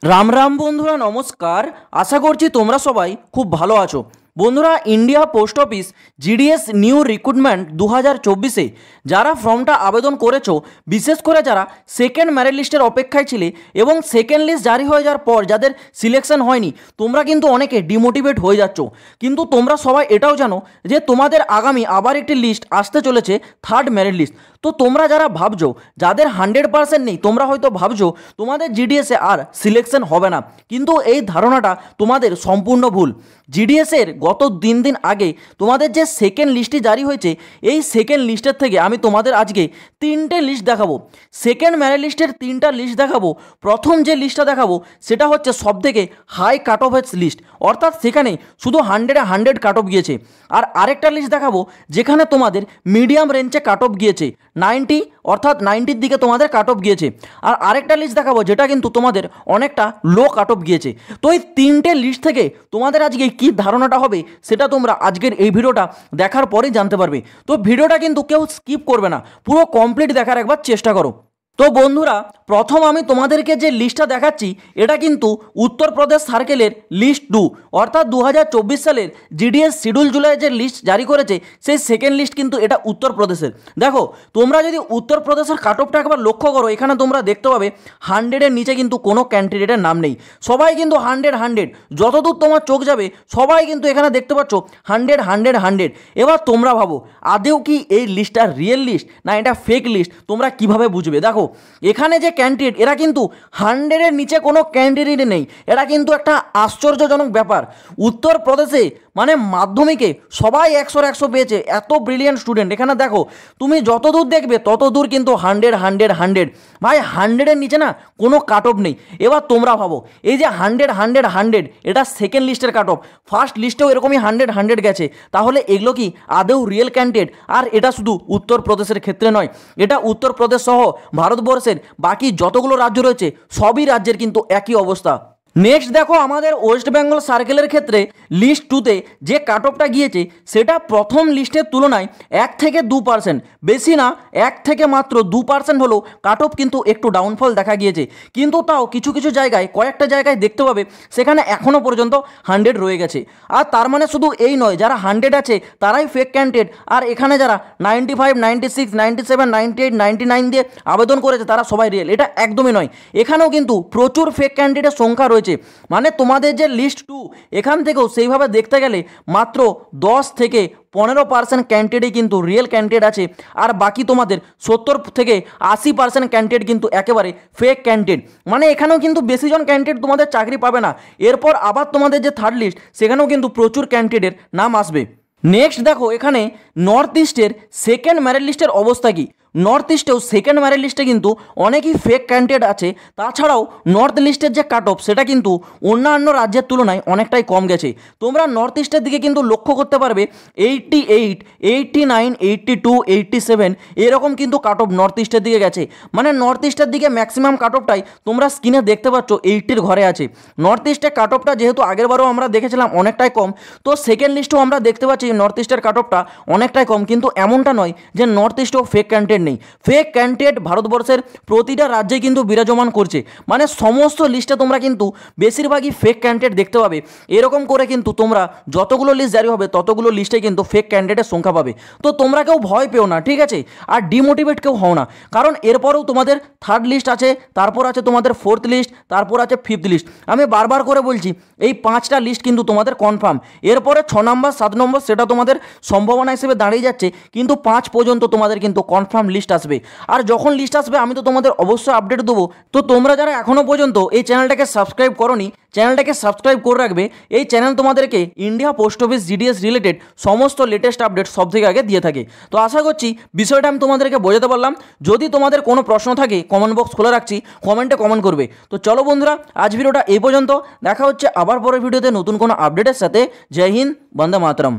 রাম রাম বন্ধুরা, নমস্কার। আশা করছি তোমরা সবাই খুব ভালো আছো। বন্ধুরা, India post office GDS new recruitment 2024-এ যারা ফর্মটা আবেদন করেছো, বিশেষ করে যারা সেকেন্ড মেরিট লিস্টের অপেক্ষায় ছিলে এবং সেকেন্ড লিস্ট জারি হয়ে যাওয়ার পর যাদের সিলেকশন হয়নি, তোমরা কিন্তু অনেকে ডিমোটিভেট হয়ে যাচ্ছ। কিন্তু তোমরা সবাই এটাও জানো যে তোমাদের আগামী আবার একটি লিস্ট আসতে চলেছে, থার্ড মেরিট লিস্ট। তো তোমরা যারা ভাবছো যাদের 100% নেই, তোমরা হয়তো ভাবছো তোমাদের জিডিএসে আর সিলেকশন হবে না, কিন্তু এই ধারণাটা তোমাদের সম্পূর্ণ ভুল। জিডিএসের গত দিন আগে তোমাদের যে সেকেন্ড লিস্টটি জারি হয়েছে, এই সেকেন্ড লিস্টের থেকে আমি তোমাদের আজকে তিনটে লিস্ট দেখাবো। সেকেন্ড মেরিট লিস্টের তিনটা লিস্ট দেখাবো। প্রথম যে লিস্টটা দেখাবো সেটা হচ্ছে সবথেকে হাই কাট অফ লিস্ট, অর্থাৎ সেখানে শুধু 100-এ 100 কাট অফ গিয়েছে। আর আরেকটা লিস্ট দেখাবো যেখানে তোমাদের মিডিয়াম রেঞ্জে কাট অফ গিয়েছে, 90, অর্থাৎ 90-র দিকে তোমাদের কাট অফ গিয়েছে। আর আরেকটা লিস্ট দেখাবো যেটা কিন্তু তোমাদের অনেকটা লো কাট অফ গিয়েছে। তো এই তিনটে লিস্ট থেকে তোমাদের আজকে কী ধারণাটা হবে সেটা তোমরা আজকের এই ভিডিওটা দেখার পরেই জানতে পারবে। তো ভিডিওটা কিন্তু কেউ স্কিপ করবে না, পুরো কমপ্লিট দেখার একবার চেষ্টা করো। তো বন্ধুরা, প্রথম আমি তোমাদেরকে যে লিস্টটা দেখাচ্ছি এটা কিন্তু উত্তরপ্রদেশ সার্কেলের লিস্ট 2, অর্থাৎ 2024 সালের জিডিএস শিডিউল জুলাই যে লিস্ট জারি করেছে সেই সেকেন্ড লিস্ট কিন্তু এটা উত্তরপ্রদেশের। দেখো, তোমরা যদি উত্তরপ্রদেশের কাট অফটা একবার লক্ষ্য করো, এখানে তোমরা দেখতে পাবে 100-এর নিচে কিন্তু কোনো ক্যান্ডিডেটের নাম নেই। সবাই কিন্তু 100, যতদূর তোমার চোখ যাবে সবাই কিন্তু এখানে দেখতে পাচ্ছ 100। এবার তোমরা ভাবো আদেও কি এই লিস্টটা রিয়েল লিস্ট না এটা ফেক লিস্ট, তোমরা কিভাবে বুঝবে? দেখো, এখানে যে ক্যান্ডিডেট এরা কিন্তু 100-এর নিচে কোনো ক্যান্ডিডেট নেই। এটা কিন্তু একটা আশ্চর্যজনক ব্যাপার। উত্তরপ্রদেশে মানে মাধ্যমিকে সবাই 100 পেয়েছে, এত ব্রিলিয়েন্ট স্টুডেন্ট। এখানে দেখো, তুমি যত দূর দেখবে তত দূর কিন্তু 100 ভাই, 100-এর নিচে না কোনো কাট অফ নেই। এবার তোমরা ভাবো এই যে 100 এটা সেকেন্ড লিস্টের কাট অফ, ফার্স্ট লিস্টেও এরকমই 100 গেছে, তাহলে এগুলো কি আদৌ রিয়েল ক্যান্ডিডেট? আর এটা শুধু উত্তরপ্রদেশের ক্ষেত্রে নয়, এটা উত্তরপ্রদেশ সহ ভারতবর্ষের বাকি যতগুলো রাজ্য রয়েছে সবই রাজ্যের কিন্তু একই অবস্থা। নেক্সট দেখো, আমাদের ওয়েস্ট বেঙ্গল সার্কেলের ক্ষেত্রে লিস্ট 2-তে যে কাট অফটা গিয়েছে সেটা প্রথম লিস্টের তুলনায় 1 থেকে 2%, বেশি না, 1 থেকে মাত্র 2% হলো কাট অফ কিন্তু একটু ডাউনফল দেখা গিয়েছে। কিন্তু তাও কিছু কিছু জায়গায়, কয়েকটা জায়গায় দেখতে পাবে সেখানে এখনও পর্যন্ত 100 রয়ে গেছে। আর তার মানে শুধু এই নয়, যারা 100 আছে তারাই ফেক ক্যান্ডিডেট, আর এখানে যারা 95, 96, 97, 98, 99 দিয়ে আবেদন করেছে তারা সবাই রিয়েল, এটা একদমই নয়। এখানেও কিন্তু প্রচুর ফেক ক্যান্ডিডেটের সংখ্যা রয়েছে। মানে তোমাদের যে লিস্ট 2, এখান থেকেও সেইভাবে দেখতে গেলে মাত্র 10 থেকে 15% ক্যান্ডিডেট কিন্তু রিয়েল ক্যান্ডিডেট আছে, আর বাকি তোমাদের 70 থেকে 80% ক্যান্ডিডেট কিন্তু একেবারে ফেক ক্যান্ডিডেট। মানে এখানেও কিন্তু বেশিজন ক্যান্ডিডেট তোমাদের চাকরি পাবে না। এরপর আবার তোমাদের যে থার্ড লিস্ট সেখানেও কিন্তু প্রচুর ক্যান্ডিডেটের নাম আসবে। নেক্সট দেখো, এখানে নর্থ ইস্টের সেকেন্ড মেরিট লিস্টের অবস্থা কী। নর্থ ইস্টেও সেকেন্ড মেরিট লিস্টে কিন্তু অনেকই ফেক ক্যান্ডিডেট আছে। তাছাড়াও নর্থ লিস্টের যে কাট অফ সেটা কিন্তু অন্যান্য রাজ্যের তুলনায় অনেকটাই কম গেছে। তোমরা নর্থ ইস্টের দিকে কিন্তু লক্ষ্য করতে পারবে 88, 89, 82, 87 এরকম কিন্তু কাট অফ নর্থ ইস্টের দিকে গেছে। মানে নর্থ ইস্টের দিকে ম্যাক্সিমাম কাট অফটাই তোমরা স্ক্রিনে দেখতে পাচ্ছ 80-র ঘরে আছে। নর্থ ইস্টের কাট অফটা যেহেতু আগেরবারও আমরা দেখেছিলাম অনেকটাই কম, তো সেকেন্ড লিস্টেও আমরা দেখতে পাচ্ছি নর্থ ইস্টের কাট অফটা অনেকটাই কম। কিন্তু এমনটা নয় যে নর্থ ইস্টেও ফেক ক্যান্ডিডেট নেই। ফেক ক্যান্ডিডেট ভারতবর্ষের প্রতিটা রাজ্যে কিন্তু বিরাজমান করছে। মানে সমস্ত লিস্টে তোমরা কিন্তু বেশিরভাগই ফেক ক্যান্ডিডেট দেখতে পাবে। এরকম করে কিন্তু তোমরা যতগুলো লিস্ট জারি হবে ততগুলো লিস্টে কিন্তু ফেক ক্যান্ডিডেটের সংখ্যা পাবে। তো তোমরা কেউ ভয় পেও না, ঠিক আছে? আর ডিমোটিভেট কেউ হও না, কারণ এরপরেও তোমাদের থার্ড লিস্ট আছে, তারপর আছে তোমাদের ফোর্থ লিস্ট, তারপর আছে ফিফথ লিস্ট। আমি বারবার করে বলছি এই 5টা লিস্ট কিন্তু তোমাদের কনফার্ম। এরপরে 6 নম্বর 7 নম্বর সেটা তোমাদের সম্ভাবনা হিসেবে দাঁড়িয়ে যাচ্ছে, কিন্তু 5 পর্যন্ত তোমাদের কিন্তু কনফার্ম লিস্ট আসবে। আর যখন লিস্ট আসবে আমি তো তোমাদের অবশ্যই আপডেট দেবো। তো তোমরা যারা এখনও পর্যন্ত এই চ্যানেলটাকে সাবস্ক্রাইব করোনি, চ্যানেলটাকে সাবস্ক্রাইব করে রাখবে। এই চ্যানেল তোমাদেরকে India post office GDS related সমস্ত লেটেস্ট আপডেট সব থেকে আগে দিয়ে থাকে। তো আশা করছি বিষয়টা আমি তোমাদেরকে বোঝাতে পারলাম। যদি তোমাদের কোনো প্রশ্ন থাকে কমেন্ট বক্স খোলা রাখছি, কমেন্টে কমেন্ট করবে। তো চলো বন্ধুরা, আজ ভিডিওটা এই পর্যন্ত। দেখা হচ্ছে আবার পরের ভিডিওতে নতুন কোনো আপডেটের সাথে। জয় হিন্দ, বন্দে মাতরম।